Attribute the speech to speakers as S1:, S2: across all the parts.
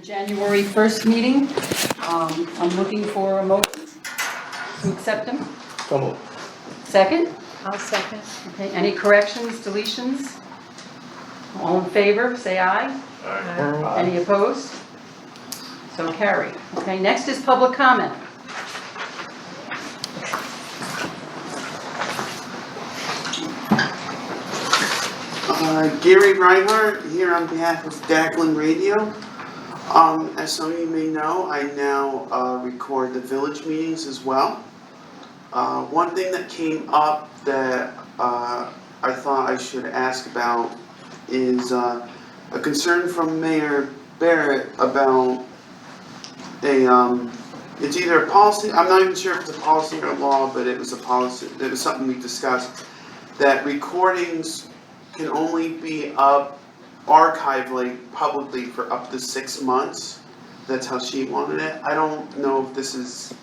S1: January 1st meeting. I'm looking for a motion to accept them.
S2: So moved.
S1: Second?
S3: I'll second.
S1: Okay, any corrections, deletions? All in favor, say aye. Any opposed? So carried. Okay, next is public comment.
S4: Gary Reinhardt here on behalf of Dackland Radio. As some of you may know, I now record the village meetings as well. One thing that came up that I thought I should ask about is a concern from Mayor Barrett about it's either a policy, I'm not even sure if it's a policy or a law, but it was a policy, it was something we discussed, that recordings can only be archived publicly for up to 6 months. That's how she wanted it. I don't know if this is,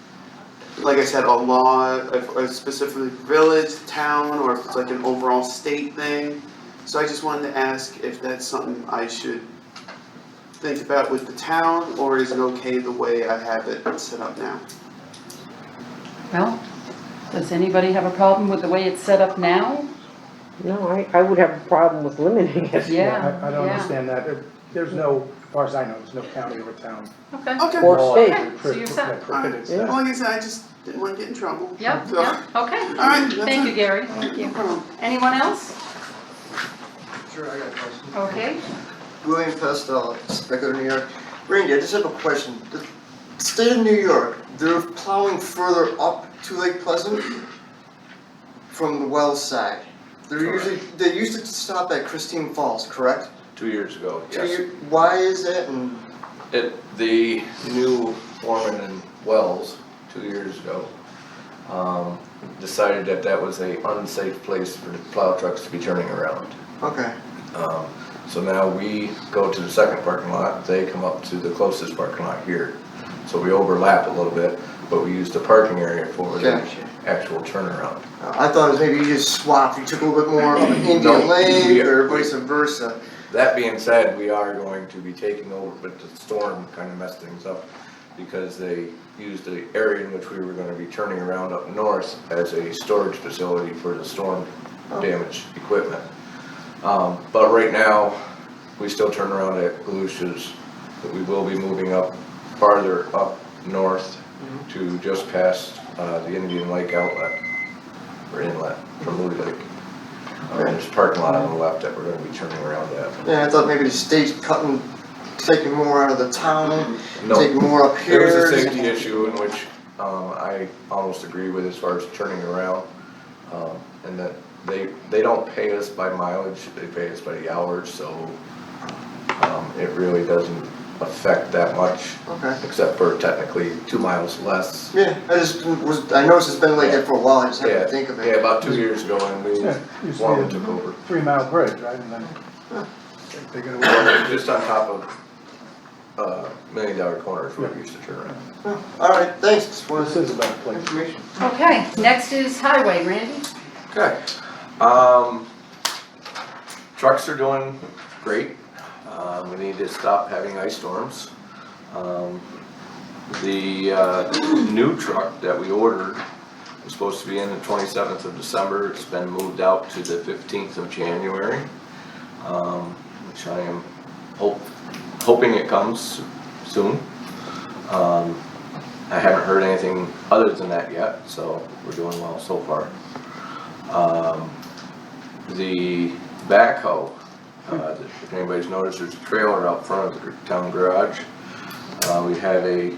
S4: like I said, a law, specifically village, town, or if it's like an overall state thing. So I just wanted to ask if that's something I should think about with the town, or is it okay the way I have it set up now?
S1: Well, does anybody have a problem with the way it's set up now?
S3: No, I would have a problem with limiting it.
S1: Yeah,
S2: I don't
S1: yeah.
S2: understand that. There's no, as far as I know, there's no county or town.
S1: Okay.
S4: Okay.
S3: Or
S2: law
S3: state.
S2: that
S1: Okay, so you're set.
S2: that prohibits
S3: Yeah.
S2: that.
S4: Well, like I said, I just didn't want to get in trouble.
S1: Yep,
S4: So-
S1: yep, okay.
S4: All right, that's
S1: Thank you,
S4: it.
S1: Gary.
S4: No problem.
S1: Anyone else?
S5: Sure, I got a question.
S1: Okay.
S5: William Pestel, Spectre, New York. Randy, I just have a question. The state of New York, they're plowing further up to Lake Pleasant from the Wells side. They used to stop at Christine Falls, correct?
S6: 2 years ago, yes.
S5: Why is that, and
S6: The new foreman in Wells, 2 years ago, decided that that was a unsafe place for the plow trucks to be turning around.
S5: okay,
S6: So now we go to the second parking lot, they come up to the closest parking lot here. So we overlap a little bit, but we use the parking area for the
S5: Gotcha.
S6: actual turnaround.
S5: I thought it was maybe you just swapped, you took a little bit more of an
S6: No,
S5: Indian Lake
S6: we-
S5: or vice versa.
S6: That being said, we are going to be taking over, but the storm kind of messed things up because they used the area in which we were gonna be turning around up north as a storage facility for the storm damaged equipment. But right now, we still turn around at Galusha's, but we will be moving up farther up north to just past the Indian Lake outlet, or inlet from Moody Lake. There's a parking lot on the left that we're gonna be turning around at.
S5: Yeah, I thought maybe the state's taking more out of the town,
S6: No.
S5: taking more up here.
S6: There was a safety issue in which I almost agree with as far as turning around. And that they don't pay us by mileage, they pay us by the hours, so it really doesn't affect that much,
S5: Okay.
S6: except for technically 2 miles less.
S5: Yeah, I noticed it's been like that for a while, I just had
S6: Yeah,
S5: to think of
S6: yeah,
S5: it.
S6: about 2 years ago when we,
S2: Yeah, used to
S6: Foreman
S2: be
S6: took over.
S2: a 3-mile bridge, right? And then they got away.
S6: Just on top of $1 Million Corner is where we used to turn around.
S5: Alright, thanks, just wanted
S2: This is a better place.
S5: information.
S1: Okay, next is highway, Randy.
S6: Okay. Trucks are doing great. We need to stop having ice storms. The new truck that we ordered was supposed to be in the 27th of December. It's been moved out to the 15th of January, which I am hoping it comes soon. I haven't heard anything other than that yet, so we're doing well so far. The backhoe, if anybody's noticed, there's a trailer out front of the town garage. We had a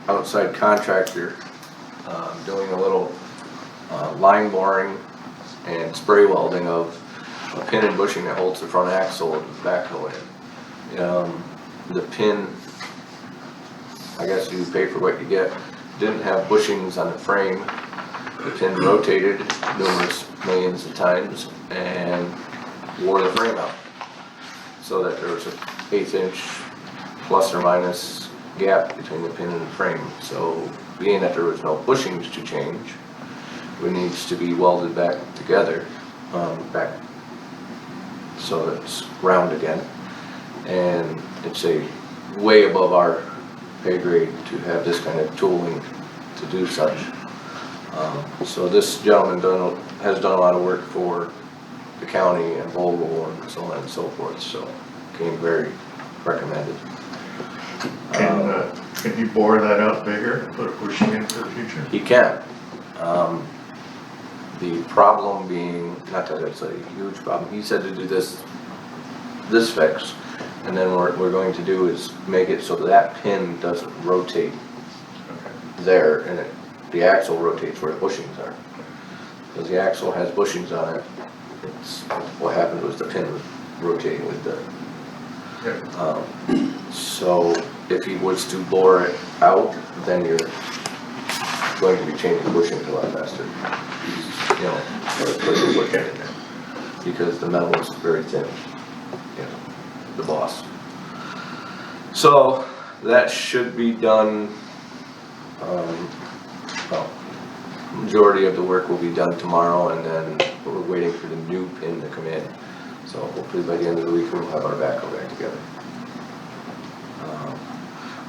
S6: outside contractor doing a little line boring and spray welding of a pin and bushing that holds the front axle of the backhoe in. The pin, I guess you pay for what you get, didn't have bushings on the frame. The pin rotated numerous millions of times and wore the frame out. So that there was an 1/8 inch plus or minus gap between the pin and the frame. So being that there was no bushings to change, it needs to be welded back together, back so that it's round again. And it's a way above our pay grade to have this kind of tooling to do such. So this gentleman has done a lot of work for the county and Vogel and so on and so forth, so came very recommended.
S7: Can you bore that out bigger and put a bushing in for the future?
S6: He can. The problem being, not that it's a huge problem, he said to do this fix, and then what we're going to do is make it so that pin doesn't rotate there, and the axle rotates where the bushings are. Because the axle has bushings on it, what happened was the pin was rotating with the, so if he was to bore it out, then you're going to be changing bushings a lot faster. You know, or putting the bushing in there, because the metal is very thin, you know, the boss. So that should be done, well, majority of the work will be done tomorrow, and then we're waiting for the new pin to come in. So hopefully by the end of the week, we'll have our backhoe back together.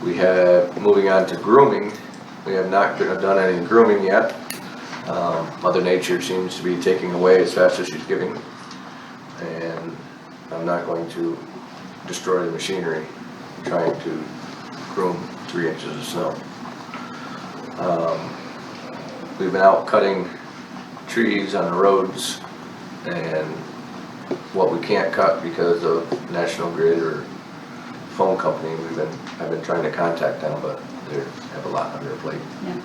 S6: We have, moving on to grooming, we have not done any grooming yet. Mother Nature seems to be taking away as fast as she's giving, and I'm not going to destroy the machinery trying to groom 3 inches of snow. We've been out cutting trees on the roads, and what we can't cut because of National Grid or phone company, I've been trying to contact them, but they have a lot on their plate.
S1: Yeah.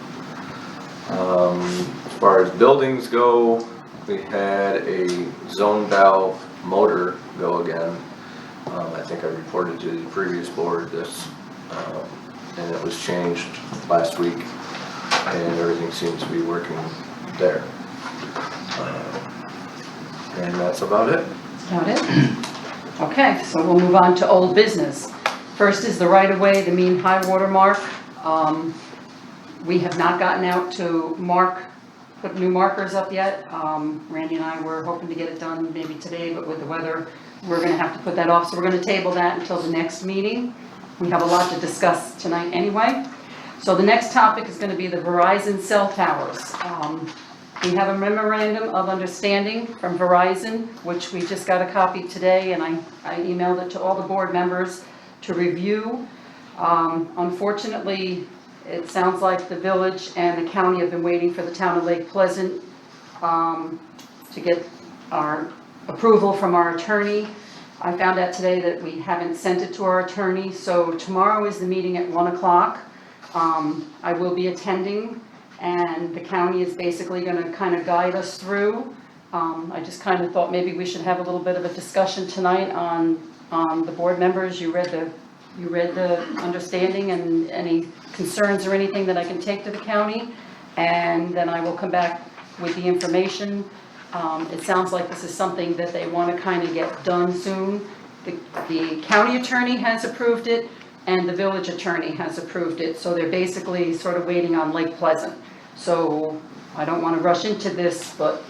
S6: As far as buildings go, we had a zone valve motor go again. I think I reported to the previous board this, and it was changed last week, and everything seems to be working there. And that's about it.
S1: Got it? Okay, so we'll move on to old business. First is the right-of-way, the mean high water mark. We have not gotten out to put new markers up yet. Randy and I were hoping to get it done maybe today, but with the weather, we're gonna have to put that off. So we're gonna table that until the next meeting. We have a lot to discuss tonight anyway. So the next topic is gonna be the Verizon cell towers. We have a memorandum of understanding from Verizon, which we just got a copy today, and I emailed it to all the board members to review. Unfortunately, it sounds like the village and the county have been waiting for the town of Lake Pleasant to get our approval from our attorney. I found out today that we haven't sent it to our attorney, so tomorrow is the meeting at 1 o'clock. I will be attending, and the county is basically going to kind of guide us through. I just kind of thought maybe we should have a little bit of a discussion tonight on the board members. You read the understanding and any concerns or anything that I can take to the county, and then I will come back with the information. It sounds like this is something that they want to kind of get done soon. The county attorney has approved it, and the village attorney has approved it, so they're basically sort of waiting on Lake Pleasant. So I don't want to rush into this, but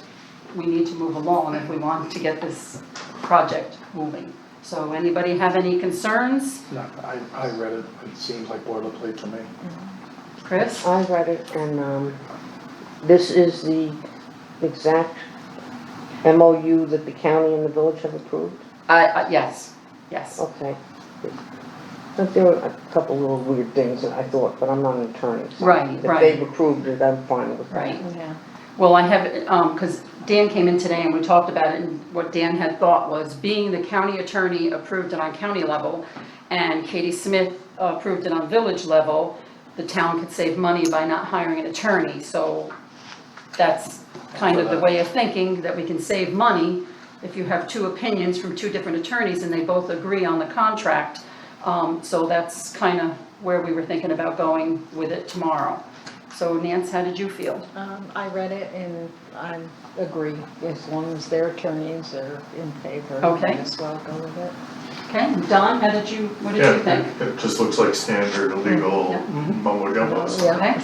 S1: we need to move along if we want to get this project moving. So anybody have any concerns?
S2: No, I read it, it seems like boilerplate to me.
S1: Chris?
S3: I read it, and this is the exact MOU that the county and the village have approved?
S1: Yes.
S3: Okay. But there were a couple little weird things that I thought, but I'm not an attorney. So
S1: Right.
S3: If they've approved it, I'm fine with that.
S1: Right. Well, I have, because Dan came in today and we talked about it, and what Dan had thought was, being the county attorney approved it on county level, and Katie Smith approved it on village level, the town could save money by not hiring an attorney. So that's kind of the way of thinking, that we can save money if you have two opinions from two different attorneys and they both agree on the contract. So that's kind of where we were thinking about going with it tomorrow. So Nance, how did you feel?
S8: I read it and I agree, as long as their attorneys are in favor,
S1: Okay.
S8: might as well go with it.
S1: Okay, Don, what did you think?
S7: It just looks like standard legal
S1: Yeah.
S7: mumbo jumbo.
S8: Yeah.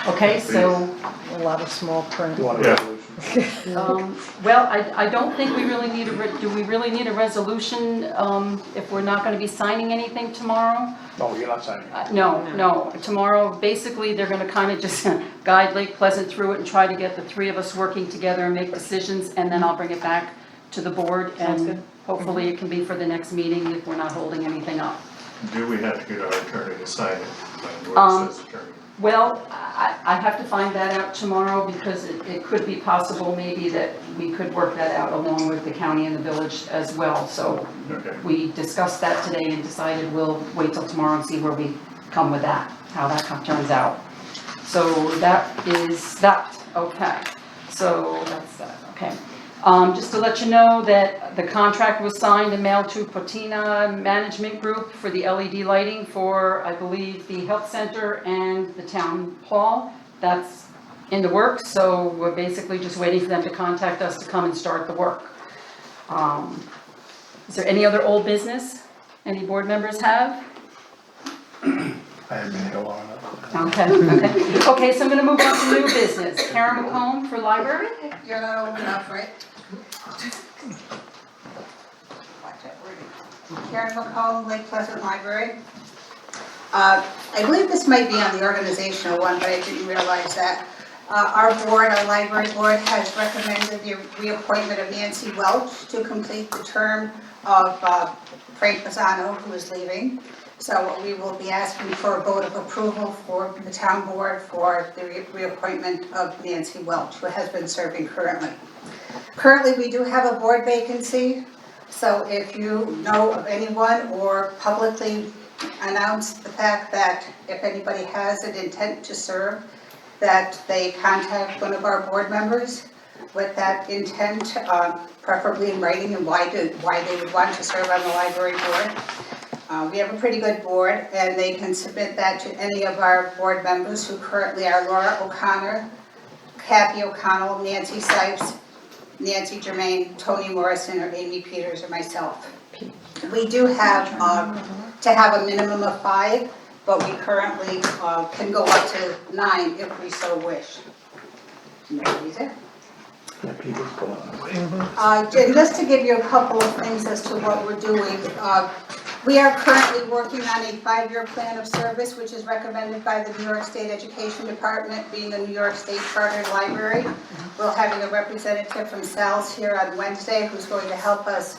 S1: Okay, so
S8: A lot of small print.
S2: You want a
S7: Yeah.
S2: resolution?
S1: Well, I don't think we really need do we really need a resolution, if we're not gonna be signing anything tomorrow?
S2: No, you're not signing.
S1: No, tomorrow, basically, they're gonna kinda just guide Lake Pleasant through it and try to get the three of us working together and make decisions, and then I'll bring it back to the board, and hopefully it can be for the next meeting if we're not holding anything up.
S7: Do we have to get our attorney to sign it? What it says attorney.
S1: Well, I have to find that out tomorrow, because it could be possible maybe that we could work that out along with the county and the village as well, so
S7: Okay.
S1: we discussed that today and decided we'll wait till tomorrow and see where we come with that, how that turns out. So that is that, okay, so that's that, okay. Just to let you know that the contract was signed and mailed to Patina Management Group for the LED lighting for, I believe, the health center and the town hall. That's in the works, so we're basically just waiting for them to contact us to come and start the work. Is there any other old business any board members have?
S2: I haven't been here long enough.
S1: Okay, okay, so I'm gonna move on to new business. Karen McComb for library?
S9: You're not old enough, right? Watch that wording. Karen McComb, Lake Pleasant Library. I believe this might be on the organizational one, but I didn't realize that. Our board, our library board, has recommended the reappointment of Nancy Welch to complete the term of Frank Mazzano, who is leaving. So we will be asking for a vote of approval for the town board for the reappointment of Nancy Welch, who has been serving currently. Currently, we do have a board vacancy, so if you know of anyone or publicly announce the fact that if anybody has an intent to serve, that they contact one of our board members with that intent, preferably in writing, and why they would want to serve on the library board. We have a pretty good board, and they can submit that to any of our board members who currently are Laura O'Connor, Kathy O'Connell, Nancy Sipes, Nancy Germain, Tony Morrison, or Amy Peters, or myself. We do have to have a minimum of 5, but we currently can go up to 9 if we so wish. Nobody's there.
S2: Yeah, Peter's going away.
S9: And just to give you a couple of things as to what we're doing, we are currently working on a 5-year plan of service, which is recommended by the New York State Education Department, being a New York State chartered library. We're having a representative from SALS here on Wednesday who's going to help us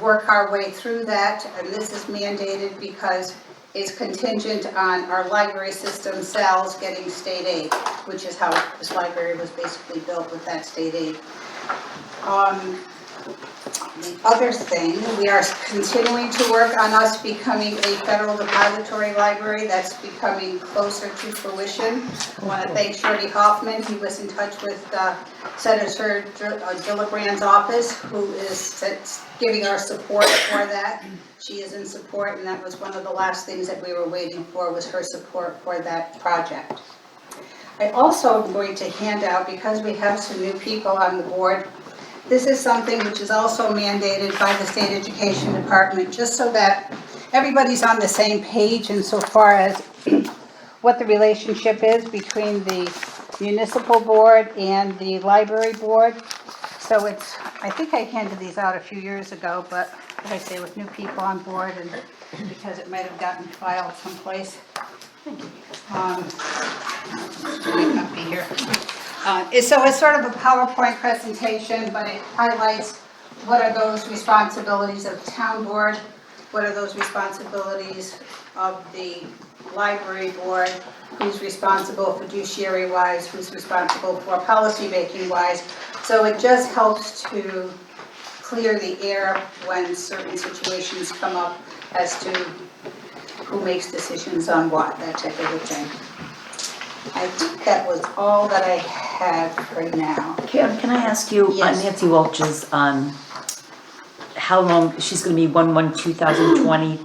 S9: work our way through that, and this is mandated because it's contingent on our library system, SALS, getting state aid, which is how this library was basically built, with that state aid. The other thing, we are continuing to work on us becoming a federal depository library. That's becoming closer to fruition. I want to thank Shirley Hoffman. He was in touch with Senator Gillibrand's office, who is giving our support for that. She is in support, and that was one of the last things that we were waiting for, was her support for that project. I also am going to hand out, because we have some new people on the board, this is something which is also mandated by the State Education Department, just so that everybody's on the same page insofar as what the relationship is between the municipal board and the library board. So it's, I think I handed these out a few years ago, but as I say, with new people on board, and because it might have gotten filed someplace. Might not be here. So it's sort of a PowerPoint presentation, but it highlights what are those responsibilities of the town board, what are those responsibilities of the library board, who's responsible fiduciary-wise, who's responsible for policy-making-wise. So it just helps to clear the air when certain situations come up as to who makes decisions on what, that type of a thing. I think that was all that I had for now.
S10: Karen, can I ask you,
S9: Yes.
S10: Nancy Welch's, how long, she's gonna be 1/1/2020,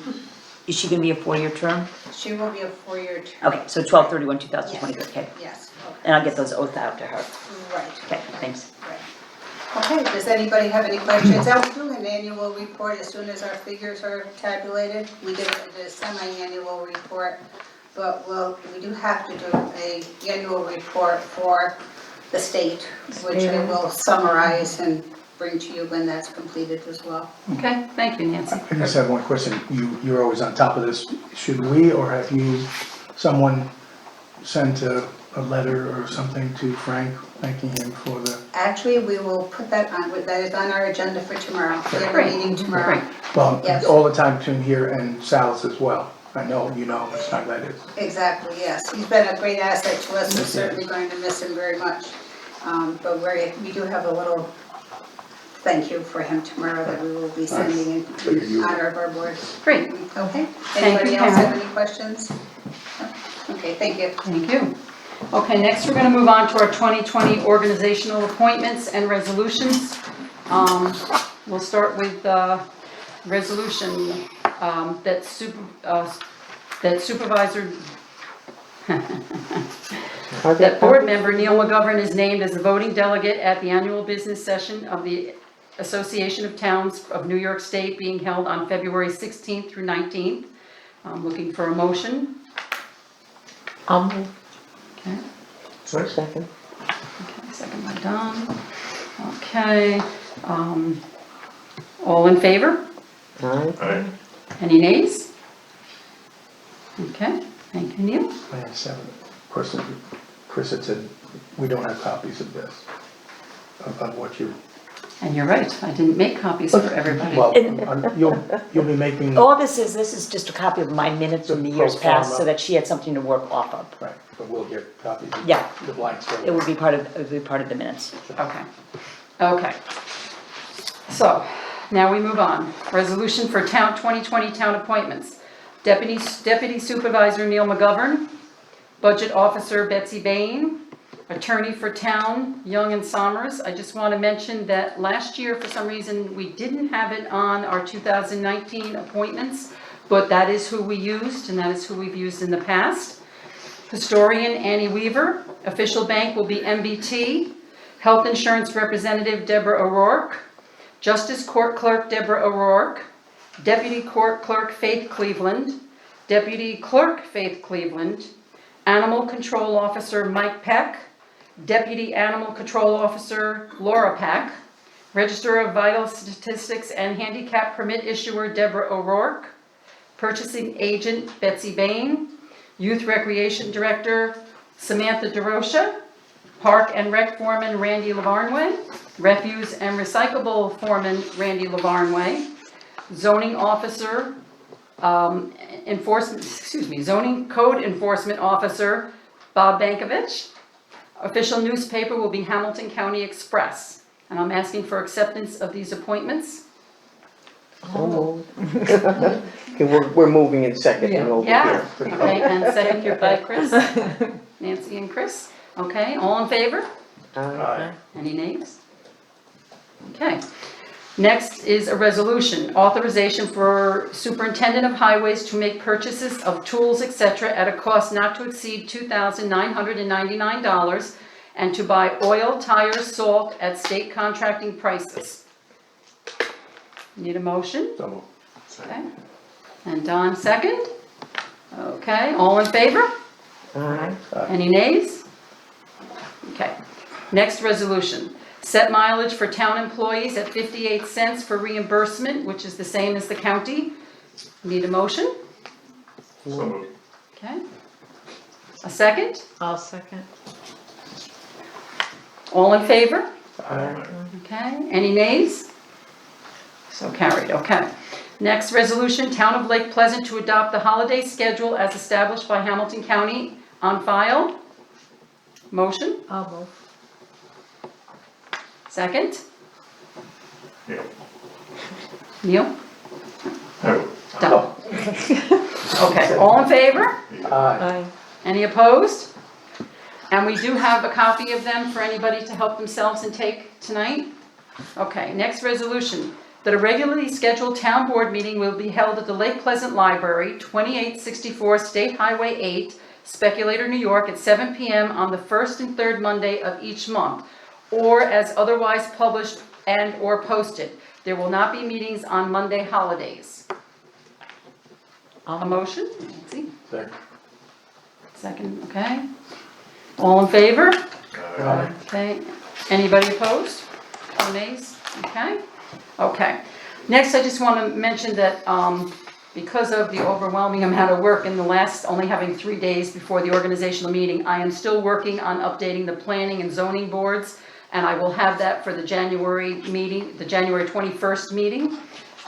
S10: is she gonna be a 4-year term?
S9: She will be a 4-year term.
S10: Okay, so 12/31/2020, okay,
S9: Yes,
S10: and I'll get those oaths out to her,
S9: right.
S10: okay, thanks.
S9: Okay, does anybody have any questions? I'll do an annual report as soon as our figures are tabulated. We did a semi-annual report, but we do have to do an annual report for the state, which I will summarize and bring to you when that's completed as well.
S1: Okay, thank you, Nancy.
S2: I just have one question. You're always on top of this. Should we, or have you, someone sent a letter or something to Frank thanking him for the,
S9: Actually, we will put that on, that is on our agenda for tomorrow. We have a
S1: Great.
S9: meeting tomorrow.
S1: Great.
S2: well,
S9: Yes.
S2: all the time between here and Sal's as well? I know, you know how much time that is.
S9: Exactly, yes. He's been a great asset to us. We're certainly going to miss him very much. But we do have a little thank you for him tomorrow that we will be sending in honor of our board.
S1: Great,
S9: Okay?
S1: Thank
S9: Anybody
S1: you,
S9: else have
S1: Karen.
S9: any questions? No? Okay, thank you.
S1: thank you. Okay, next we're gonna move on to our 2020 organizational appointments and resolutions. We'll start with resolution that supervisor, that board member Neil McGovern is named as a voting delegate at the annual business session of the Association of Towns of New York State being held on February 16th through 19th. I'm looking for a motion.
S3: I'll move.
S1: Okay.
S3: Second.
S1: Okay, second by Don. Okay, all in favor?
S3: Aye.
S1: Any nays? Okay, thank you, Neil.
S2: I have 7. Of course, Chris had said, we don't have copies of this, of what you,
S1: And you're right, I didn't make copies for everybody.
S2: well, you'll be making,
S10: All this is just a copy of my minutes from the years
S2: Pro forma.
S10: past, so that she had something to work off of.
S2: right, but we'll get copies of
S10: Yeah.
S2: the blanks.
S10: It would be part of the minutes.
S1: Okay, okay. So, now we move on. Resolution for 2020 town appointments. Deputy Supervisor Neil McGovern, Budget Officer Betsy Bain, Attorney for Town Young and Somers. I just want to mention that last year, for some reason, we didn't have it on our 2019 appointments, but that is who we used, and that is who we've used in the past. Historian Annie Weaver, Official Bank will be MBT, Health Insurance Representative Deborah O'Rourke, Justice Court Clerk Deborah O'Rourke, Deputy Court Clerk Faith Cleveland, Deputy Clerk Faith Cleveland, Animal Control Officer Mike Peck, Deputy Animal Control Officer Laura Peck, Register of Vital Statistics and Handicap Permit Issuer Deborah O'Rourke, Purchasing Agent Betsy Bain, Youth Recreation Director Samantha DeRocha, Park and Rec Foreman Randy Lavarnway, Refuse and Recyclable Foreman Randy Lavarnway, Zoning Officer, Zoning Code Enforcement Officer Bob Bankovich. Official newspaper will be Hamilton County Express. And I'm asking for acceptance of these appointments.
S3: I'll move. Okay, we're moving in second and over
S1: Yeah,
S3: here.
S1: okay, and second here by Chris, Nancy and Chris. Okay, all in favor?
S3: Aye.
S1: Any nays? Okay. Next is a resolution, authorization for superintendent of highways to make purchases of tools, etc., at a cost not to exceed $2,999 and to buy oil, tires, salt at state contracting prices. Need a motion?
S2: So moved.
S1: Okay. And Don second? Okay, all in favor?
S3: Aye.
S1: Any nays? Okay. Next resolution. Set mileage for town employees at 58 cents for reimbursement, which is the same as the county. Need a motion?
S7: So moved.
S1: Okay. A second?
S8: I'll second.
S1: All in favor?
S2: Aye.
S1: Okay. Any nays? So carried. Okay. Next resolution, Town of Lake Pleasant to adopt the holiday schedule as established by Hamilton County on file. Motion?
S8: I'll move.
S1: Second?
S7: Yeah.
S1: Neil?
S7: Oh,
S1: Done. Okay, all in favor?
S2: Aye.
S8: Aye.
S1: Any opposed? And we do have a copy of them for anybody to help themselves and take tonight. Okay, next resolution, that a regularly scheduled town board meeting will be held at the Lake Pleasant Library, 2864 State Highway 8, Speculator, New York, at 7 p.m. on the first and third Monday of each month, or as otherwise published and/or posted. There will not be meetings on Monday holidays. A motion? Nancy?
S2: Second.
S1: Second, okay. All in favor?
S7: aye.
S2: Aye.
S1: Okay, anybody opposed? Or nays? Okay, okay. Next, I just want to mention that because of the overwhelming amount of work in the last, only having 3 days before the organizational meeting, I am still working on updating the planning and zoning boards, and I will have that for the January meeting, the January 21st meeting.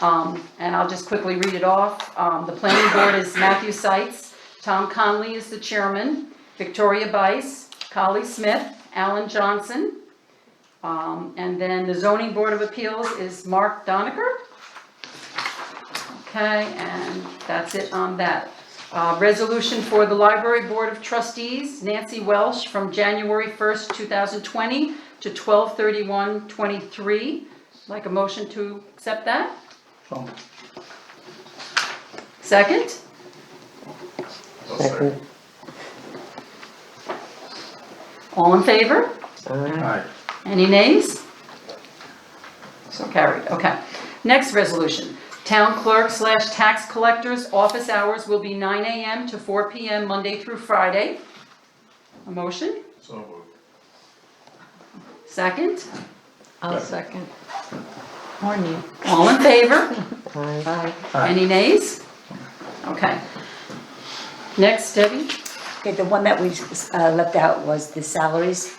S1: And I'll just quickly read it off. The planning board is Matthew Seitz, Tom Conley is the chairman, Victoria Bice, Collie Smith, Alan Johnson. And then the zoning board of appeals is Mark Doniger. Okay, and that's it on that. Resolution for the library board of trustees, Nancy Welsh, from January 1st, 2020 to 12/31/23. Like a motion to accept that?
S2: So,
S1: Second?
S7: I'll second.
S1: All in favor?
S2: aye.
S1: Any nays? So carried, okay. Next resolution, town clerk / tax collector's office hours will be 9 a.m. to 4 p.m. Monday through Friday. A motion?
S7: So moved.
S1: Second?
S8: I'll second. Warn you.
S1: All in favor?
S8: Aye.
S2: Aye.
S1: Any nays? Okay. Next, Debbie?
S10: Okay, the one that we left out was the salaries,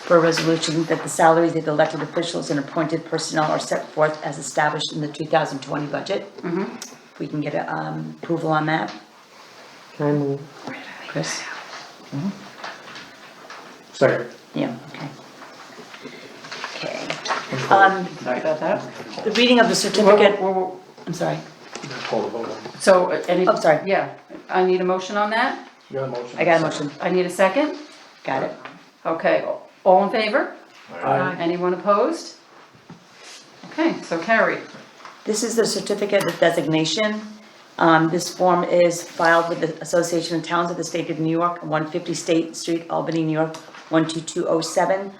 S10: for a resolution that the salaries of the elected officials and appointed personnel are set forth as established in the 2020 budget. If we can get approval on that,
S3: I move.
S10: Chris?
S2: Second.
S10: Yeah, okay. Okay.
S1: Sorry about that.
S10: The reading of the certificate, I'm sorry.
S2: Call the vote on it.
S1: So, any?
S10: Oh, sorry.
S1: Yeah, I need a motion on that.
S2: You got a motion?
S10: I got a motion,
S1: I need a second.
S10: got it.
S1: Okay, all in favor?
S2: Aye.
S1: Anyone opposed? Okay, so carried.
S10: This is the certificate of designation. This form is filed with the Association of Towns of the State of New York, 150 State Street, Albany, New York, 12207.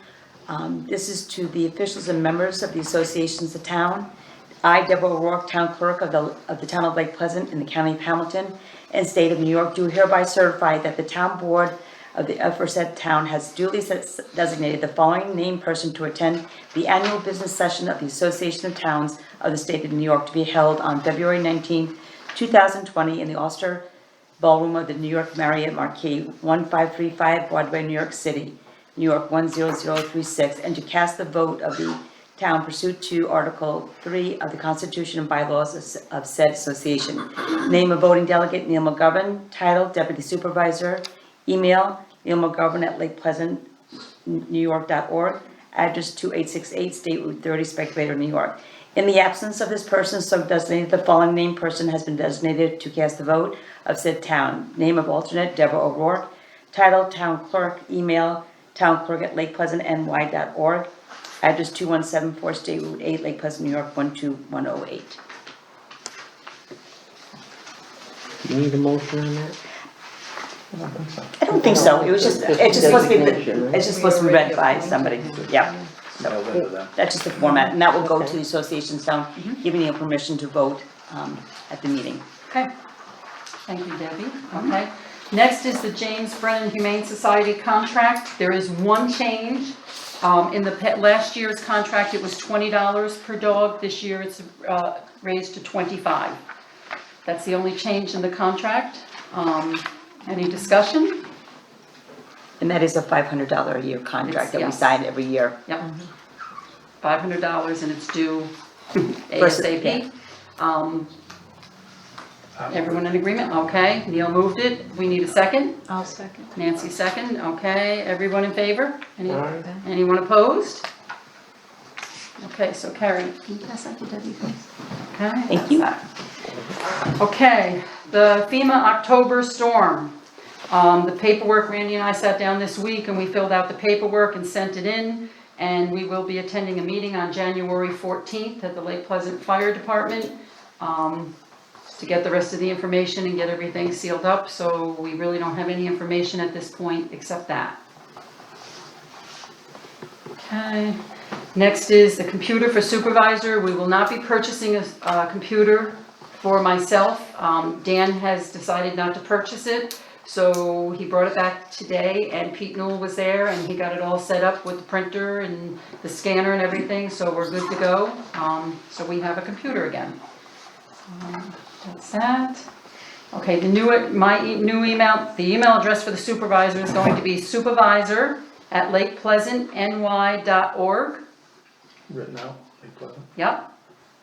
S10: This is to the officials and members of the associations of town. I, Deborah O'Rourke, Town Clerk of the Town of Lake Pleasant in the County of Hamilton and State of New York, do hereby certify that the town board of the aforesaid town has duly designated the following named person to attend the annual business session of the Association of Towns of the State of New York to be held on February 19, 2020 in the Oster Ballroom of the New York Marriott Marquis, 1535 Broadway, New York City, New York 10036, and to cast the vote of the town pursuant to Article 3 of the Constitution and bylaws of said association. Name of voting delegate, Neil McGovern. Title, Deputy Supervisor. Email, neilmcgovern@lakepleasantnewyork.org. Address 2868 State Route 30, Spectator, New York. In the absence of this person so designated, the following named person has been designated to cast the vote of said town. Name of alternate, Deborah O'Rourke. Title, Town Clerk. Email, townclerk@lakepleasantny.org. Address 2174 State Route 8, Lake Pleasant, New York 12108.
S3: You need a motion on that?
S10: I don't think so. It was just, it's just supposed to be,
S3: Designation, right?
S10: it's just supposed to be read by somebody. Yeah.
S2: Mailed into them.
S10: That's just the format, and that will go to the association's town, giving you permission to vote at the meeting.
S1: Okay. Thank you, Debbie. Okay. Next is the James Brennan Humane Society contract. There is one change. In the last year's contract, it was $20 per dog. This year, it's raised to $25. That's the only change in the contract. Any discussion?
S10: And that is a $500 a year contract that we
S1: Yes.
S10: sign every year.
S1: Yep. $500 and it's due
S10: First,
S1: ASAP. Everyone in agreement? Okay, Neil moved it. We need a second.
S8: I'll second.
S1: Nancy second. Okay, everyone in favor?
S3: Aye.
S1: Anyone opposed? Okay, so carried. Can you pass that to Debbie, please? Okay.
S10: Thank you.
S1: Okay, the FEMA October storm. The paperwork, Randy and I sat down this week and we filled out the paperwork and sent it in. And we will be attending a meeting on January 14th at the Lake Pleasant Fire Department to get the rest of the information and get everything sealed up. So we really don't have any information at this point except that. Okay. Next is the computer for supervisor. We will not be purchasing a computer for myself. Dan has decided not to purchase it. So he brought it back today, and Pete Newell was there, and he got it all set up with the printer and the scanner and everything, so we're good to go. So we have a computer again. That's that. Okay, the new email, the email address for the supervisor is going to be supervisor@lakepleasantny.org.
S2: Written out, Lake Pleasant.
S1: Yep,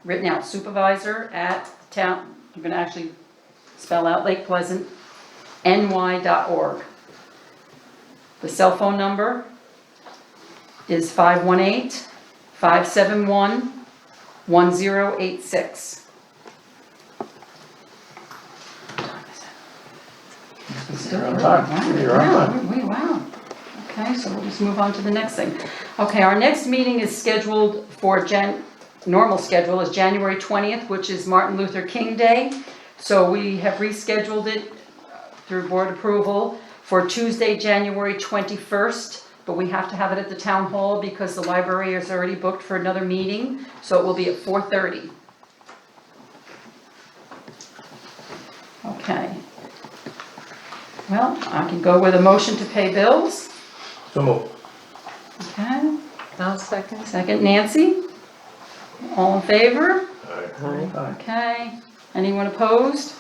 S1: written out, supervisor@town, you're gonna actually spell out lakepleasantny.org. The cell phone number is 518-571-1086.
S2: You're on time. You're on time.
S1: Wow. Okay, so we'll just move on to the next thing. Okay, our next meeting is scheduled for normal schedule is January 20th, which is Martin Luther King Day. So we have rescheduled it through board approval for Tuesday, January 21st, but we have to have it at the town hall because the library is already booked for another meeting, so it will be at 4:30. Okay. Well, I can go with a motion to pay bills.
S2: So moved.
S1: Okay,
S8: I'll second.
S1: second Nancy. All in favor?
S3: Aye.
S1: Okay, anyone opposed?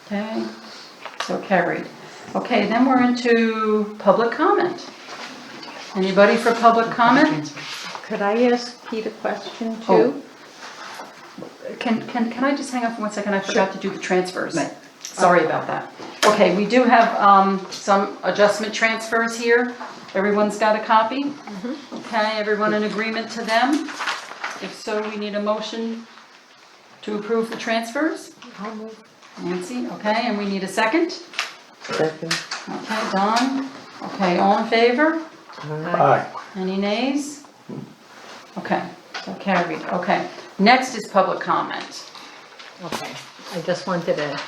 S1: Okay, so carried. Okay, then we're into public comment. Anybody for public comment?
S8: Could I ask Pete a question
S1: Oh.
S8: too?
S1: Can I just hang on for 1 second? I forgot to do the transfers. Sorry about that. Okay, we do have some adjustment transfers here. Everyone's got a copy? Okay, everyone in agreement to them? If so, we need a motion to approve the transfers.
S8: I'll move.
S1: Nancy, okay, and we need a second?
S3: Second.
S1: Okay, Don? Okay, all in favor?
S2: Aye.
S1: Any nays? Okay, so carried, okay. Next is public comment.
S8: Okay, I just wanted to,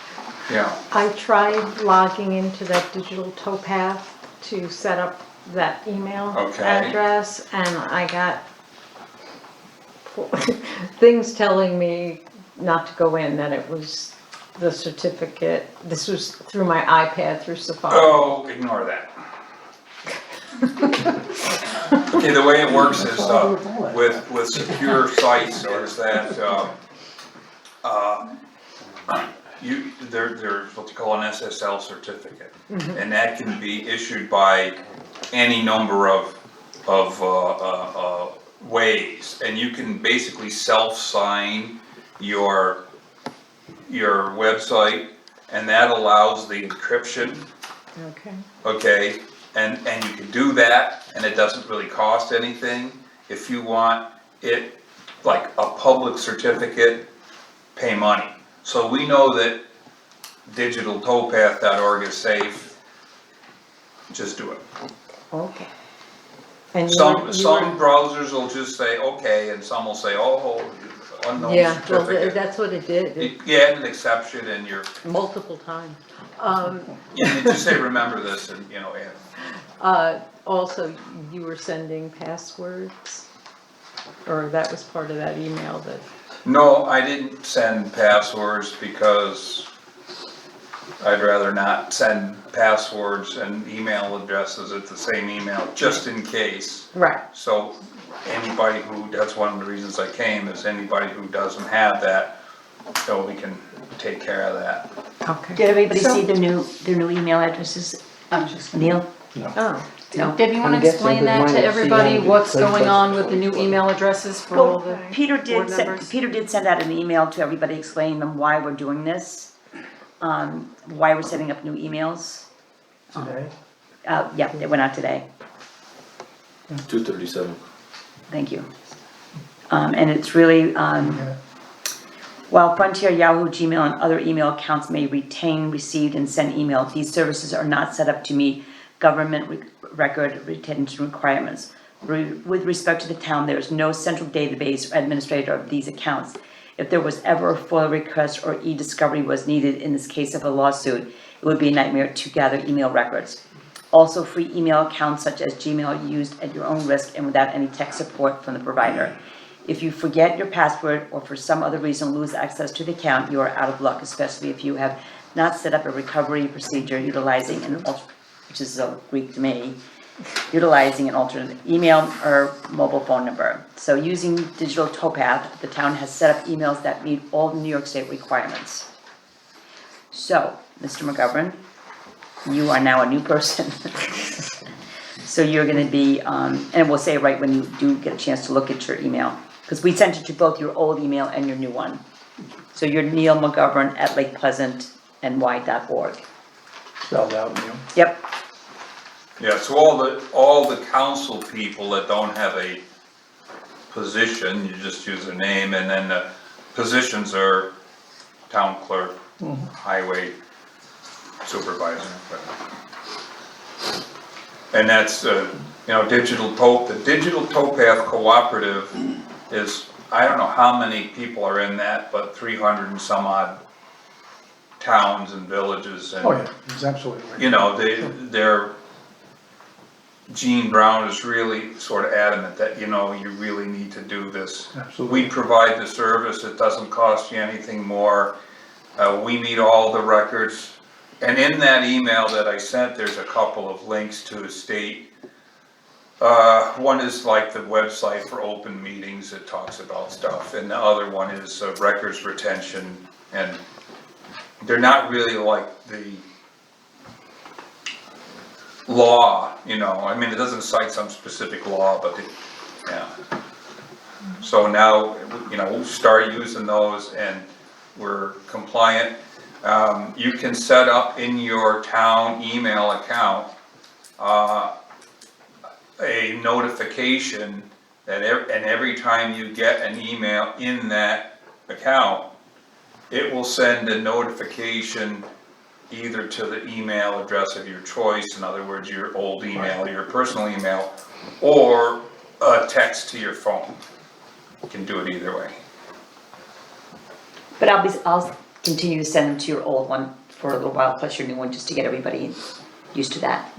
S6: Yeah.
S8: I tried logging into that digital towpath to set up that email
S6: Okay.
S8: address, and I got things telling me not to go in, that it was the certificate. This was through my iPad, through Safari.
S11: Oh, ignore that. Okay, the way it works is, with secure sites is that, there's what you call an SSL certificate. And that can be issued by any number of ways. And you can basically self-sign your website, and that allows the encryption.
S8: Okay.
S11: Okay, and you can do that, and it doesn't really cost anything. If you want it like a public certificate, pay money. So we know that digitaltowpath.org is safe. Just do it.
S8: Okay. And
S11: Some
S8: you
S11: browsers will just say, okay, and some will say, oh, unknown
S8: yeah, well,
S11: certificate.
S8: that's what it did,
S11: You add an exception and you're,
S8: multiple times.
S11: you just say, remember this, and add.
S8: Also, you were sending passwords, or that was part of that email that,
S11: No, I didn't send passwords because I'd rather not send passwords and email addresses at the same email, just in case.
S8: right,
S11: So anybody that's one of the reasons I came, is anybody who doesn't have that, so we can take care of that.
S8: okay.
S10: Did everybody see their new email addresses?
S1: I'm just,
S10: Neil?
S8: Oh,
S10: No.
S1: Deb, you want to
S3: I'm guessing
S1: explain
S3: that
S1: that to
S3: mine is
S1: everybody,
S3: CM,
S1: what's
S3: but-
S1: going on with the new email addresses for all the
S10: Peter
S1: board
S10: did
S1: members?
S10: send out an email to everybody explaining them why we're doing this, why we're setting up new emails.
S2: Today?
S10: Yeah, it went out today.
S6: 237.
S10: Thank you. And it's really, while Frontier, Yahoo, Gmail, and other email accounts may retain, received, and send email, these services are not set up to meet government record retention requirements. With respect to the town, there is no central database or administrator of these accounts. If there was ever a FOIL request or e-discovery was needed in this case of a lawsuit, it would be a nightmare to gather email records. Also, free email accounts such as Gmail are used at your own risk and without any tech support from the provider. If you forget your password or for some other reason lose access to the account, you are out of luck, especially if you have not set up a recovery procedure utilizing which is so Greek to me, utilizing an alternate email or mobile phone number. So using digital towpath, the town has set up emails that meet all New York State requirements. So, Mr. McGovern, you are now a new person. So you're gonna be, and we'll say right when you do get a chance to look at your email, because we sent it to both your old email and your new one. So you're Neil McGovern at lakepleasantny.org.
S2: Spelled out, you know.
S10: Yep,
S11: Yeah, so all the council people that don't have a position, you just use their name, and then the positions are town clerk, highway supervisor. And that's, the digital towpath cooperative is, I don't know how many people are in that, but 300 and some odd towns and villages and.
S2: Oh, yeah, it's absolutely right.
S11: They're, Gene Brown is really sort of adamant that, you really need to do this.
S2: Absolutely.
S11: We provide the service, it doesn't cost you anything more, we meet all the records. And in that email that I sent, there's a couple of links to a state. One is like the website for open meetings that talks about stuff, and the other one is records retention, and they're not really like the law, it doesn't cite some specific law, but yeah. So now, we'll start using those and we're compliant. You can set up in your town email account, a notification that every time you get an email in that account, it will send a notification either to the email address of your choice, in other words, your old email, your personal email, or a text to your phone. You can do it either way.
S10: but I'll continue to send them to your old one for a little while, plus your new one, just to get everybody used to that.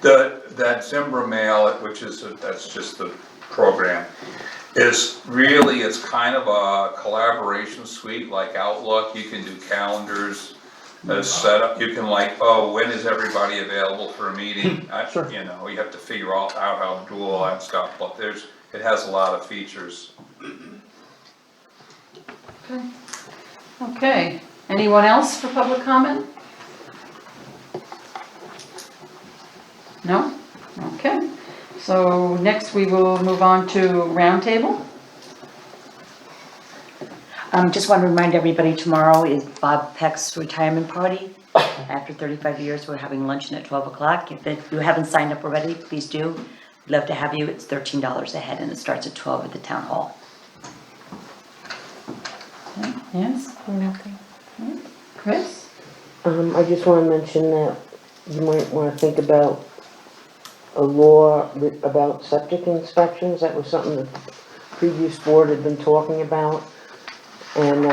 S11: That Zimbra mail, which is, that's just the program, it's kind of a collaboration suite like Outlook. You can do calendars, set up, you can when is everybody available for a meeting?
S2: Sure.
S11: You have to figure out how to do all that stuff, but it has a lot of features.
S1: Okay, anyone else for public comment? No? Okay, so next we will move on to roundtable.
S10: Just want to remind everybody, tomorrow is Bob Peck's retirement party. After 35 years, we're having luncheon at 12 o'clock. If you haven't signed up already, please do. We'd love to have you. It's $13 a head and it starts at 12 at the town hall.
S1: Yes,
S8: Nothing.
S1: Chris?
S3: I just wanna mention that you might wanna think about a law about septic inspections. That was something that the previous board had been talking about. And,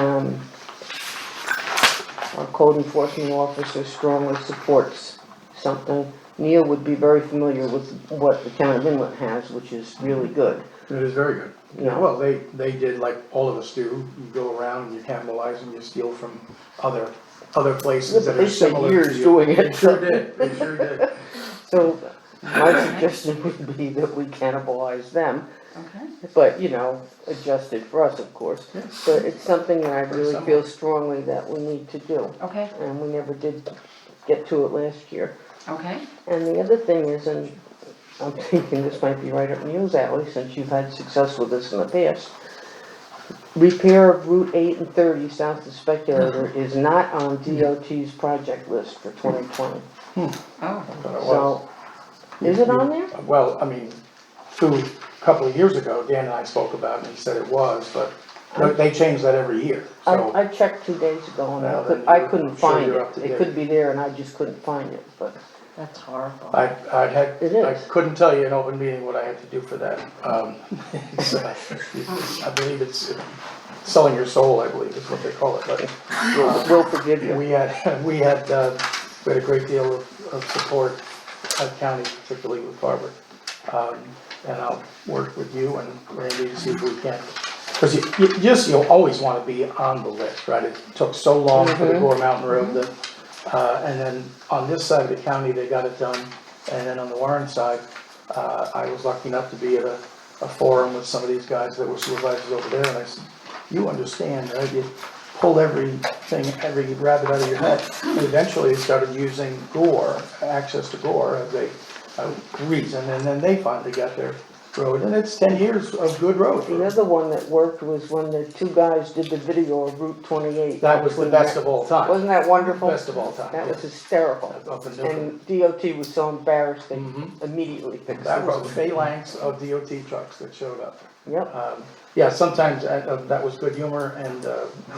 S3: our code enforcement officer strongly supports something. Neil would be very familiar with what the town of Inlet has, which is really good.
S2: It is very good.
S3: Yeah.
S2: Well, they did like all of us do. You go around and you cannibalize and you steal from other places
S3: Yeah, but
S2: that are
S3: they spent
S2: similar to
S3: years
S2: you.
S3: doing it.
S2: They sure did, they sure did.
S3: So my suggestion would be that we cannibalize them,
S1: Okay.
S3: but adjusted for us, of course. But it's something that I really feel strongly that we need to do,
S1: Okay,
S3: and we never did get to it last year.
S1: okay,
S3: And the other thing is, and I'm thinking this might be right up Neil's alley, since you've had success with this in the past. Repair of Route 8 and 30 south of Speculator is not on DOT's project list for 2020.
S1: oh,
S2: But it was.
S3: So, is it on there?
S2: Well, I mean, a couple of years ago, Dan and I spoke about it and he said it was, but they change that every year, so.
S3: I checked 2 days ago and
S2: Now then
S3: I
S2: you're-
S3: couldn't
S2: I'm sure
S3: find
S2: you're
S3: it.
S2: up to
S3: It
S2: date.
S3: could be there and I just couldn't find it, but
S8: That's horrible.
S2: I
S3: It is.
S2: couldn't tell you in open meeting what I had to do for that. I believe it's selling your soul, I believe is what they call it, but.
S3: we'll forgive you.
S2: We had a great deal of support at county, particularly with Barbara. And I'll work with you and Randy to see if we can Cause you'll always wanna be on the list, right? It took so long for the Gore Mountain Road that, and then on this side of the county, they got it done. And then on the Warren side, I was lucky enough to be at a forum with some of these guys that were supervisors over there, and I said, you understand, right? You pull everything, every rabbit out of your head. And eventually they started using Gore, access to Gore as a reason, and then they finally got their road, and it's 10 years of good road.
S3: The other one that worked was when the two guys did the video of Route 28.
S2: That was the best of all time.
S3: Wasn't that wonderful?
S2: Best of all time.
S3: That was
S2: yeah.
S3: hysterical.
S2: Up in Newton.
S3: And DOT was so embarrassed, they
S2: Mhm.
S3: immediately fixed
S2: That was
S3: it.
S2: the phalanx of DOT trucks that showed up.
S3: Yep,
S2: Yeah, sometimes that was good humor and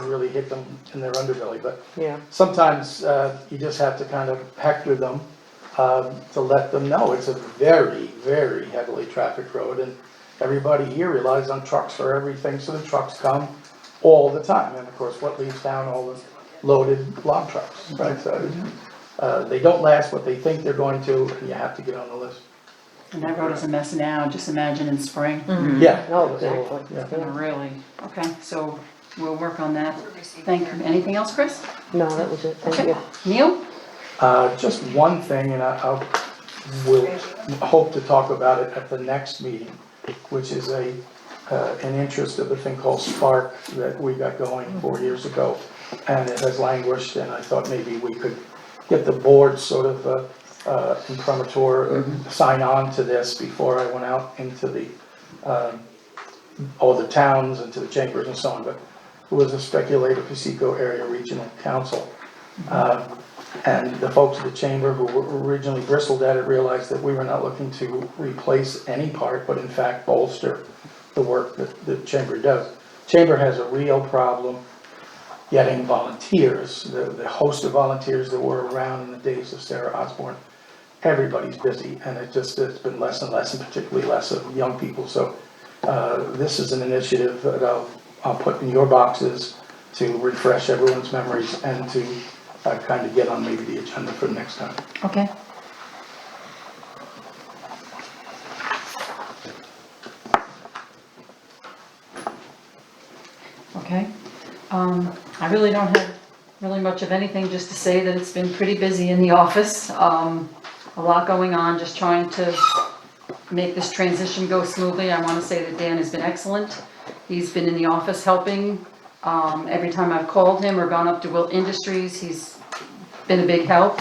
S2: really hit them in their underbelly, but
S3: yeah.
S2: sometimes you just have to kind of hector them to let them know it's a very, very heavily trafficked road, and everybody here relies on trucks for everything, so the trucks come all the time, and of course, what leads down all the loaded log trucks, right? So they don't last what they think they're going to, and you have to get on the list.
S1: And that road is a mess now, just imagine in spring.
S2: Yeah.
S3: No, exactly.
S2: Yeah.
S1: Really, okay, so we'll work on that. Thank you. Anything else, Chris?
S3: No, that was it, thank
S1: Okay.
S3: you.
S1: Neil?
S2: Just one thing, and I will hope to talk about it at the next meeting, which is an interest of a thing called Spark that we got going 4 years ago, and it has languished, and I thought maybe we could get the board sort of imprimatur, sign on to this before I went out into the, all the towns and to the chambers and so on, but it was a speculative Paseco Area Regional Council. And the folks at the chamber who originally bristled at it realized that we were not looking to replace any part, but in fact bolster the work that the chamber does. Chamber has a real problem getting volunteers, the host of volunteers that were around in the days of Sarah Osborne. Everybody's busy, and it's been less and less, and particularly less of young people. So this is an initiative that I'll put in your boxes to refresh everyone's memories and to kind of get on maybe the agenda for the next time.
S1: Okay. Okay, I really don't have really much of anything, just to say that it's been pretty busy in the office. A lot going on, just trying to make this transition go smoothly. I wanna say that Dan has been excellent. He's been in the office helping. Every time I've called him or gone up to Will Industries, he's been a big help.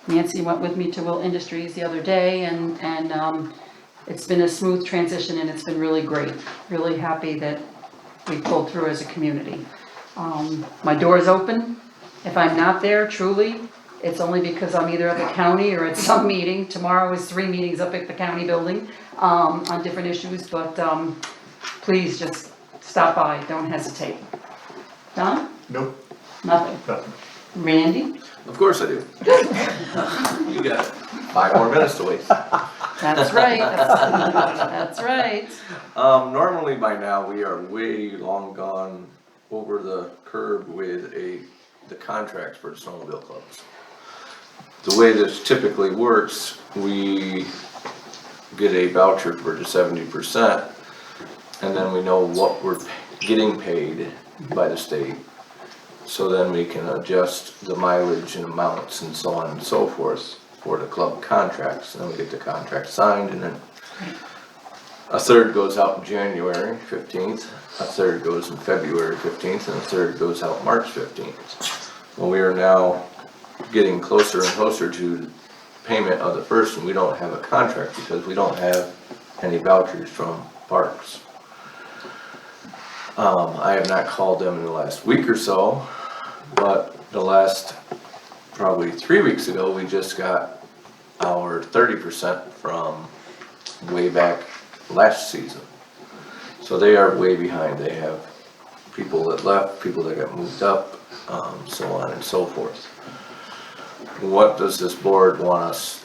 S1: Nancy went with me to Will Industries the other day, and it's been a smooth transition, and it's been really great. Really happy that we pulled through as a community. My door is open. If I'm not there, truly, it's only because I'm either at the county or at some meeting. Tomorrow is 3 meetings up at the county building on different issues, but please just stop by, don't hesitate. Don?
S7: Nope,
S1: Nothing.
S7: nothing.
S1: Randy?
S6: Of course I do. You got 5 more minutes to wait.
S1: That's right, that's right.
S6: Normally by now, we are way long gone over the curb with the contracts for the snowmobile clubs. The way this typically works, we get a voucher for the 70%, and then we know what we're getting paid by the state. So then we can adjust the mileage and amounts and so on and so forth for the club contracts, and then we get the contract signed, and then a third goes out in January 15th, a third goes in February 15th, and a third goes out March 15th. Well, we are now getting closer and closer to payment of the first, and we don't have a contract because we don't have any vouchers from Parks. I have not called them in the last week or so, but the last probably 3 weeks ago, we just got our 30% from way back last season. So they are way behind. They have people that left, people that got moved up, so on and so forth. What does this board want us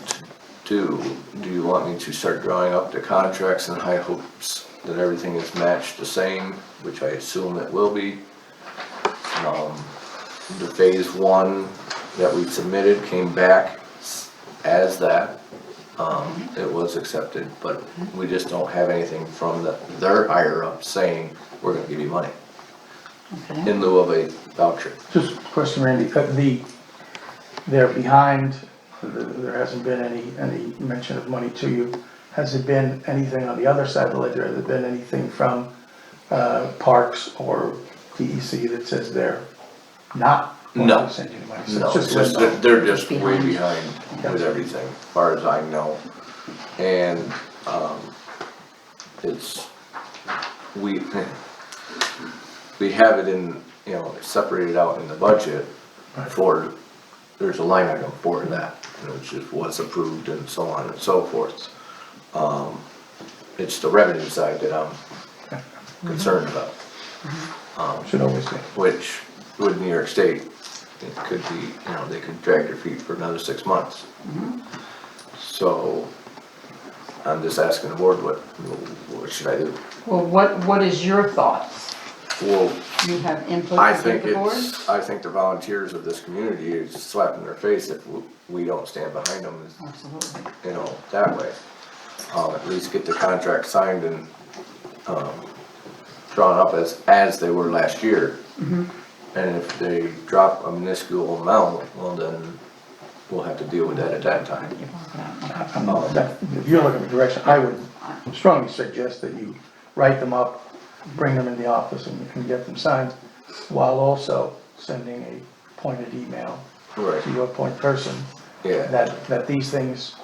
S6: to do? Do you want me to start drawing up the contracts in high hopes that everything is matched the same, which I assume it will be? The phase 1 that we submitted came back as that. it was accepted, but we just don't have anything from their higher up saying, we're gonna give you money
S1: Okay.
S6: in lieu of a voucher.
S2: Just a question, Randy, they're behind, there hasn't been any mention of money to you. Has there been anything on the other side of the ledger, has there been anything from, Parks or DEC that says they're not going
S6: No.
S2: to send you the money? So
S6: No,
S2: it's
S6: it's just
S2: limbo.
S6: that they're just way
S1: Behind.
S6: behind with everything, as far as I know. And, it's, we have it in, you know, separated out in the budget for, there's a line item for that, you know, it's just what's approved and so on and so forth. It's the revenue side that I'm concerned about.
S2: Should always be.
S6: Which, with New York State, it could be, you know, they could drag their feet for another 6 months. So, I'm just asking the board, what should I do?
S1: Well, what is your thoughts?
S6: Well,
S1: You have input
S6: I
S1: from
S6: think
S1: the board?
S6: I think the volunteers of this community is slapping their face if we don't stand behind them,
S1: Absolutely.
S6: you know, that way. At least get the contract signed and, drawn up as they were last year. And if they drop a minuscule amount, well then, we'll have to deal with that at that time.
S2: If you're looking for direction, I would strongly suggest that you write them up, bring them in the office and get them signed, while also sending a pointed email
S6: Right,
S2: to your point person,
S6: yeah,
S2: that these things,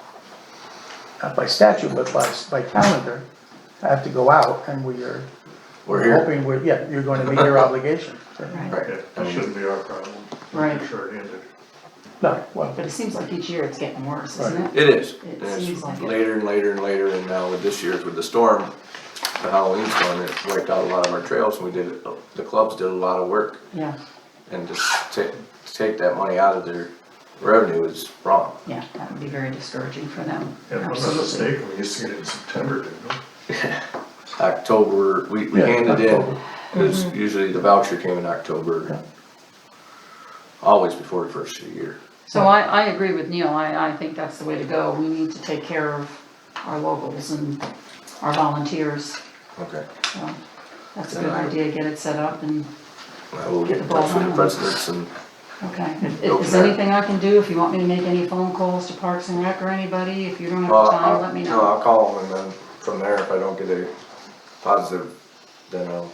S2: not by statute, but by calendar, have to go out, and
S6: we're here.
S2: hoping, you're going to meet your obligation.
S1: Right.
S6: Right,
S7: Yeah,
S6: I
S7: that
S6: mean,
S7: shouldn't be our problem.
S1: Right.
S7: Short-handed.
S2: No, well,
S1: But it seems like each year it's getting worse, isn't it?
S6: it is,
S1: It
S6: and
S1: seems
S6: it's
S1: like it.
S6: later and later and later, and now with this year's, with the storm, the Halloween storm, it wiped out a lot of our trails, and the clubs did a lot of work,
S1: Yeah,
S6: and to take that money out of their revenue is wrong.
S1: yeah, that would be very discouraging for them.
S7: Yeah, if I'm not
S1: Absolutely.
S7: mistaken, we used to get it in September, didn't we?
S6: October, we
S2: Yeah,
S6: handed in,
S2: October.
S6: because usually the voucher came in October, always before the first of the year.
S1: So I agree with Neil, I think that's the way to go. We need to take care of our locals and our volunteers.
S6: Okay.
S1: So that's a good idea, get it set up and,
S6: I will get in touch with the presidents and,
S1: okay. If
S6: Go
S1: there's
S6: from there.
S1: anything I can do, if you want me to make any phone calls to Parks and Rec or anybody, if you don't have
S6: well,
S1: time, let me
S6: no,
S1: know.
S6: I'll call them, and then from there, if I don't get a positive, then I'll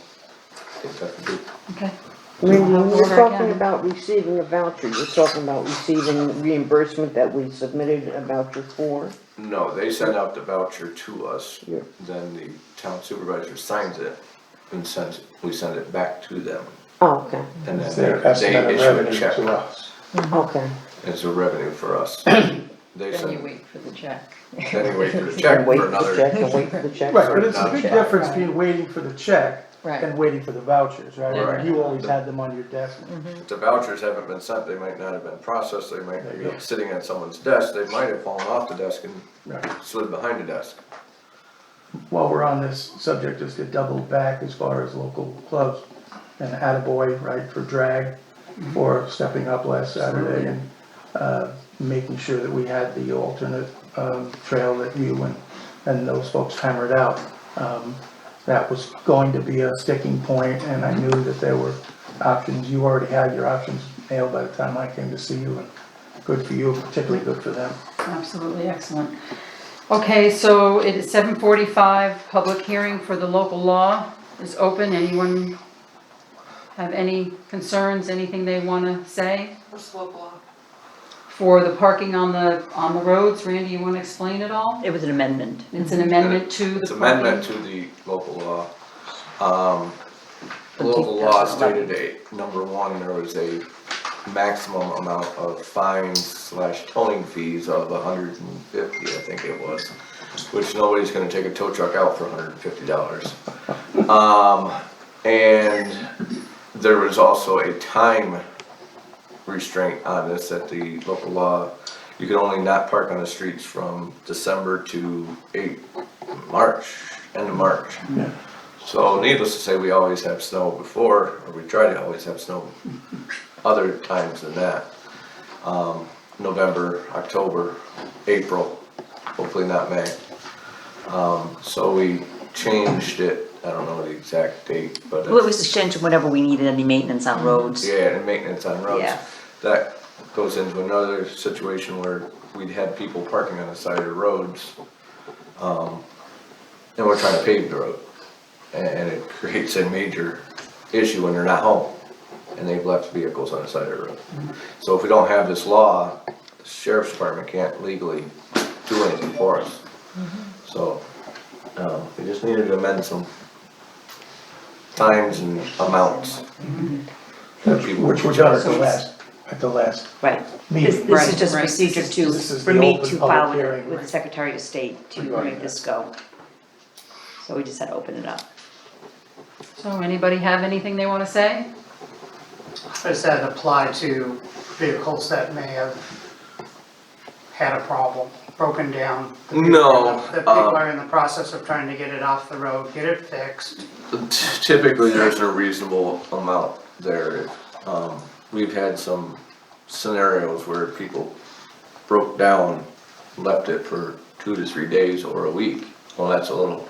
S6: get in touch with you.
S1: Okay,
S3: When
S1: I'll
S3: you're
S1: order
S3: talking
S1: again.
S3: about receiving a voucher, you're talking about receiving reimbursement that we submitted a voucher for?
S6: No, they send out the voucher to us,
S3: Yeah.
S6: then the town supervisor signs it and we send it back to them.
S3: Oh, okay,
S6: And
S2: it's
S6: then
S2: their
S6: they
S2: estimate of
S6: issue a
S2: revenue
S6: check
S2: to us.
S3: okay.
S6: as a revenue for us. They
S8: Then you
S6: send,
S8: wait for the check.
S6: then you wait for the check
S3: And wait
S6: for
S3: for the
S6: another.
S3: check and wait for the check.
S2: Right, but it's a
S6: Not
S2: big
S6: check.
S2: difference between waiting for the check
S8: Right.
S2: and waiting for the vouchers, right?
S6: Right.
S2: You always had them on your desk.
S6: If the vouchers haven't been sent, they might not have been processed, they might
S2: There you
S6: be
S2: go.
S6: sitting at someone's desk, they might have fallen off the desk and
S2: Right.
S6: slid behind the desk.
S2: While we're on this subject, just to double back as far as local clubs, and attaboy, right, for drag, for stepping up last Saturday and, making sure that we had the alternate, trail that you and those folks hammered out. That was going to be a sticking point, and I knew that there were options, you already had your options nailed by the time I came to see you, and good for you, particularly good for them.
S1: absolutely excellent. Okay, so it is 7:45, public hearing for the local law is open. Anyone have any concerns, anything they want to say? For the parking on the roads, Randy, you want to explain it all?
S10: It was an amendment.
S1: It's an amendment to the
S6: It's
S1: parking?
S6: amendment to the local law. Local law stated number one, there was a maximum amount of fines / towing fees of $150, I think it was, which nobody's gonna take a tow truck out for $150. And there was also a time restraint on this, that the local law, you could only not park on the streets from December to March, end of March.
S2: Yeah.
S6: So needless to say, we always have snow before, or we try to always have snow other times than that. November, October, April, hopefully not May. So we changed it, I don't know the exact date, but
S10: Well, it was to change whenever we needed any maintenance on roads.
S6: yeah, and maintenance on roads.
S10: Yeah.
S6: That goes into another situation where we'd had people parking on the side of the roads, and we're trying to pave the road. And it creates a major issue when they're not home, and they've left vehicles on the side of the road. So if we don't have this law, the sheriff's department can't legally do anything for us. So, we just needed to amend some times and amounts. that people
S2: Which
S6: would
S2: we done
S6: charge.
S2: at the last
S10: Right.
S2: meeting.
S10: This is just
S1: Right.
S10: procedure to,
S2: This is
S10: for
S2: the
S10: me
S2: open
S10: to
S2: public
S10: file
S2: hearing.
S10: with the Secretary of State to
S2: Right.
S10: make this go. So we just had to open it up.
S1: So anybody have anything they wanna say?
S12: Does that apply to vehicles that may have had a problem, broken down?
S6: No,
S12: The people are in the process of trying to get it off the road, get it fixed.
S6: typically there's a reasonable amount there. We've had some scenarios where people broke down, left it for 2 to 3 days or a week. Well, that's a little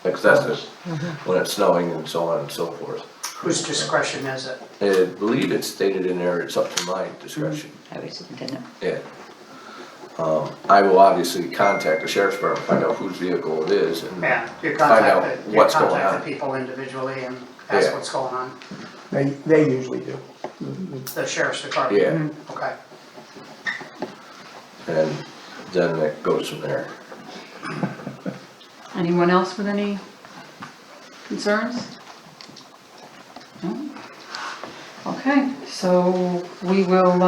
S6: excessive when it's snowing and so on and so forth.
S12: Whose discretion is it?
S6: I believe it's stated in there, it's up to my discretion,
S10: Highway Superintendent.
S6: yeah. I will obviously contact the sheriff's department, find out whose vehicle it is and
S12: Yeah, you
S6: find out
S12: contact
S6: what's going on.
S12: the people individually and ask
S6: Yeah.
S12: what's going on,
S2: They usually do.
S12: the sheriff's department.
S6: Yeah,
S12: Okay.
S6: and then it goes from there.
S1: Anyone else with any concerns? No? Okay, so we will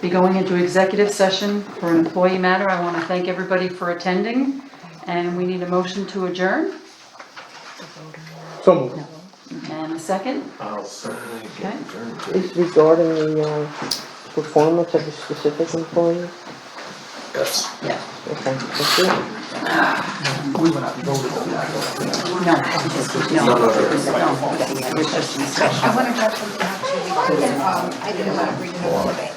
S1: be going into executive session for an employee matter. I want to thank everybody for attending, and we need a motion to adjourn,
S2: So moved.
S1: and a second.
S7: I'll second.
S1: Okay.
S3: Is regarding the performance of a specific employee?
S6: Yes.
S1: Yeah.
S3: Okay, thank you.
S2: We went out and voted on that.
S1: No,
S6: No.
S1: it was just discussion.
S9: I want to talk about I did a lot of reading today.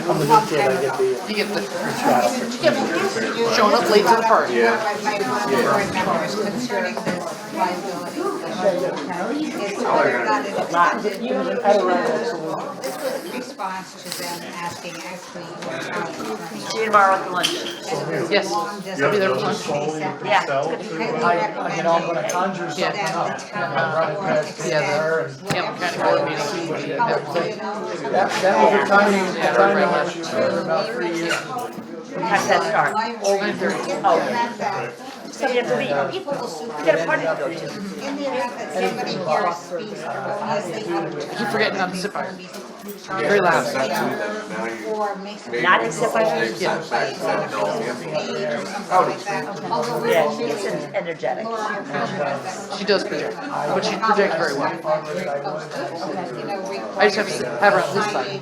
S2: I'm the new kid, I get the.
S13: You get the, showing up late to the party.
S9: My board members concerning this liability. It's whether or not it this was a response to them asking actually.
S10: See you tomorrow at lunch.
S13: Yes, I'll be there for lunch.
S10: Yeah.
S2: I'm gonna conjure something up, and I'm running past there, and
S13: Yep, kind of board meeting.
S2: that was a timing issue for about 3 years.
S10: How's that start? Oh, so we have to leave. We got a party to go to.
S9: In the event that somebody here speaks erroneously.
S13: Keep forgetting not to sit by. Very loud.
S9: Or makes.
S10: Not in Zip Fire?
S13: Yeah.
S10: Yeah, she is energetic.
S13: She does project, but she projects very well. I just have to have her on this side.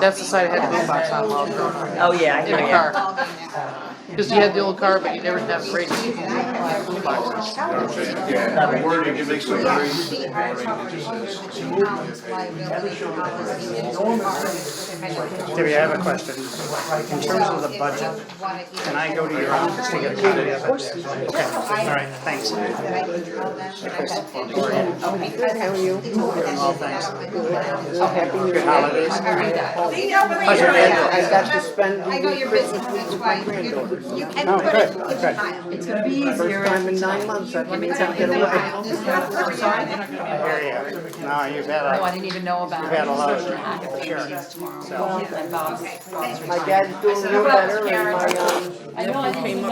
S13: That's the side I had to go box on while I was growing up.
S10: Oh, yeah, I
S13: In
S10: know,
S13: the
S10: yeah.
S13: car. Because you had the old car, but you never had radio.
S12: Debbie, I have a question. In terms of the budget, can I go to your office to get a copy of it? Okay, all right, thanks.
S3: Good, how are you?
S12: Well, thanks.
S3: Oh, happy New Year.
S12: Holidays.
S3: How's your day? I got to spend
S9: I know you're busy, that's why you can put it in the file.
S1: It's gonna be easier.
S3: first time in 9 months I can
S1: tell
S3: get
S1: you
S3: away.
S1: that. I'm sorry?
S12: I hear you. No, you've had
S1: No, I
S12: a,
S1: didn't even know about it.
S12: you've had a lot of
S1: Sure.
S12: sure.
S3: My dad's doing real better and my,
S1: I know, I didn't